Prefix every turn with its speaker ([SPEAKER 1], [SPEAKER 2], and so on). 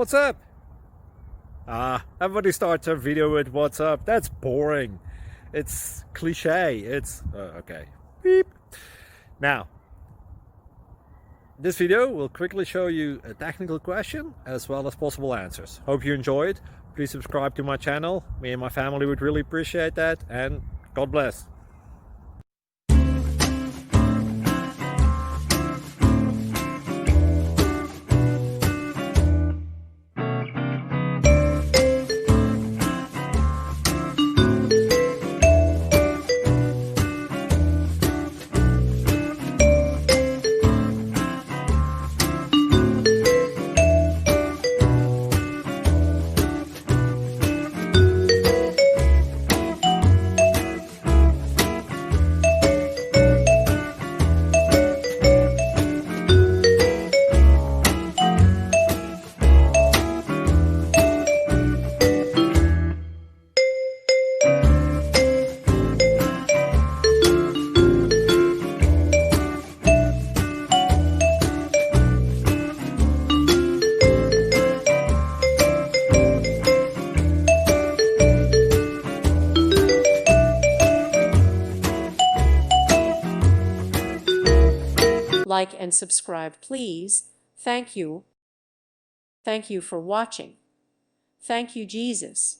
[SPEAKER 1] What's up? Everybody starts a video with what's up. That's boring. It's cliche. It's okay. Beep. Now, this video will quickly show you a technical question as well as possible answers. Hope you enjoyed. Please subscribe to my channel. Me and my family would really appreciate that, and God bless.
[SPEAKER 2] Like and subscribe, please. Thank you. Thank you for watching. Thank you, Jesus.